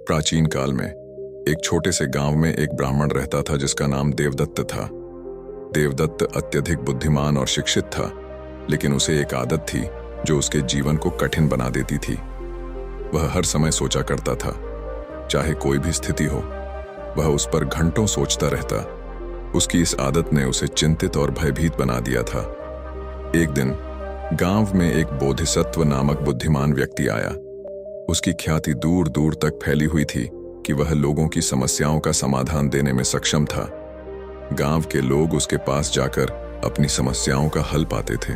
प्राचीन काल में एक छोटे से गांव में एक ब्राह्मण रहता था जिसका नाम देवदत्त था। देवदत्त अत्यधिक बुद्धिमान और शिक्षित था, लेकिन उसे एक आदत थी जो उसके जीवन को कठिन बना देती थी। वह हर समय सोचा करता था, चाहे कोई भी स्थिति हो, वह उस पर घंटों सोचता रहता। उसकी इस आदत ने उसे चिंतित और भयभीत बना दिया था। एक दिन गांव में एक बोधिसत्व नामक बुद्धिमान व्यक्ति आया। उसकी ख्याति दूर दूर तक फैली हुई थी कि वह लोगों की समस्याओं का समाधान देने में सक्षम था। गांव के लोग उसके पास जाकर अपनी समस्याओं का हल पाते थे।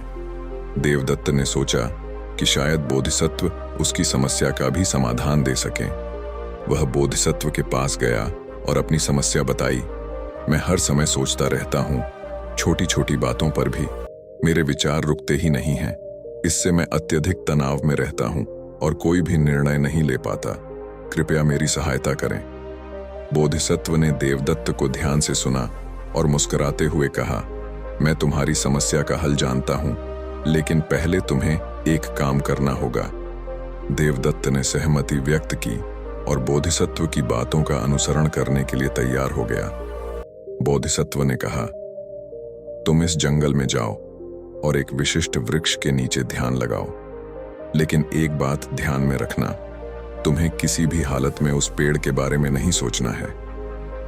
देवदत्त ने सोचा कि शायद बोधिसत्व उसकी समस्या का भी समाधान दे सकें। वह बोधिसत्व के पास गया और अपनी समस्या बताई। मैं हर समय सोचता रहता हूँ, छोटी छोटी बातों पर भी मेरे विचार रुकते ही नहीं हैं। इससे मैं अत्यधिक तनाव में रहता हूँ और कोई भी निर्णय नहीं ले पाता। कृपया मेरी सहायता करें। बोधिसत्व ने देवदत्त को ध्यान से सुना और मुस्कुराते हुए कहा, मैं तुम्हारी समस्या का हल जानता हूँ, लेकिन पहले तुम्हें एक काम करना होगा। देवदत्त ने सहमति व्यक्त की और बोधिसत्व की बातों का अनुसरण करने के लिए तैयार हो गया। बोधिसत्व ने कहा, तुम इस जंगल में जाओ और एक विशिष्ट वृक्ष के नीचे ध्यान लगाओ, लेकिन एक बात ध्यान में रखना, तुम्हें किसी भी हालत में उस पेड़ के बारे में नहीं सोचना है।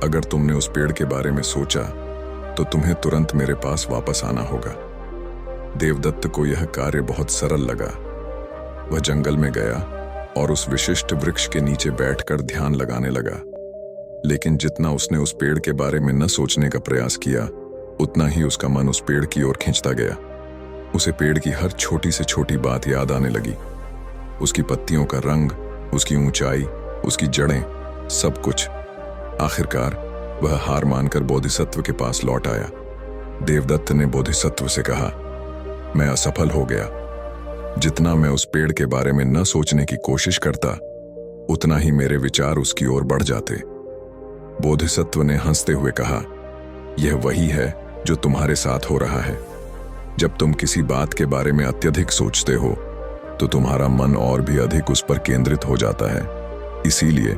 अगर तुमने उस पेड़ के बारे में सोचा तो तुम्हें तुरंत मेरे पास वापस आना होगा। देवदत्त को यह कार्य बहुत सरल लगा। वह जंगल में गया और उस विशिष्ट वृक्ष के नीचे बैठकर ध्यान लगाने लगा। लेकिन जितना उसने उस पेड़ के बारे में न सोचने का प्रयास किया, उतना ही उसका मन उस पेड़ की ओर खींचता गया। उसे पेड़ की हर छोटी से छोटी बात याद आने लगी। उसकी पत्तियों का रंग, उसकी ऊंचाई, उसकी जड़ें, सब कुछ। आखिरकार वह हार मानकर बोधिसत्व के पास लौट आया। देवदत्त ने बोधिसत्व से कहा, मैं असफल हो गया। जितना मैं उस पेड़ के बारे में न सोचने की कोशिश करता, उतना ही मेरे विचार उसकी ओर बढ़ जाते। बोधिसत्व ने हंसते हुए कहा, यह वही है जो तुम्हारे साथ हो रहा है। जब तुम किसी बात के बारे में अत्यधिक सोचते हो तो तुम्हारा मन और भी अधिक उस पर केंद्रित हो जाता है। इसीलिए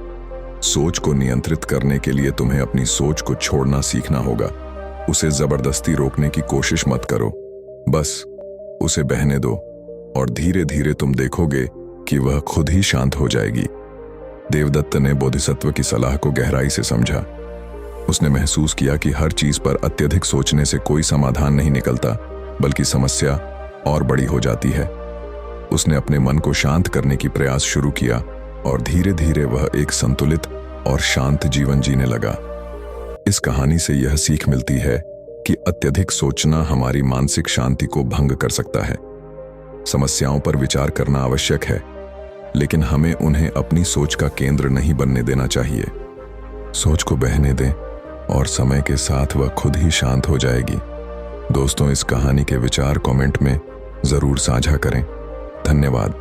सोच को नियंत्रित करने के लिए तुम्हें अपनी सोच को छोड़ना सीखना होगा। उसे जबरदस्ती रोकने की कोशिश मत करो, बस उसे बहने दो और धीरे धीरे तुम देखोगे कि वह खुद ही शांत हो जाएगी। देवदत्त ने बोधिसत्व की सलाह को गहराई से समझा। उसने महसूस किया कि हर चीज पर अत्यधिक सोचने से कोई समाधान नहीं निकलता, बल्कि समस्या और बड़ी हो जाती है। उसने अपने मन को शांत करने की प्रयास शुरू किया और धीरे धीरे वह एक संतुलित और शांत जीवन जीने लगा। इस कहानी से यह सीख मिलती है कि अत्यधिक सोचना हमारी मानसिक शांति को भंग कर सकता है। समस्याओं पर विचार करना आवश्यक है, लेकिन हमें उन्हें अपनी सोच का केंद्र नहीं बनने देना चाहिए। सोच को बहने दें और समय के साथ वह खुद ही शांत हो जाएगी। दोस्तों, इस कहानी के विचार कमेंट में जरूर साझा करें। धन्यवाद।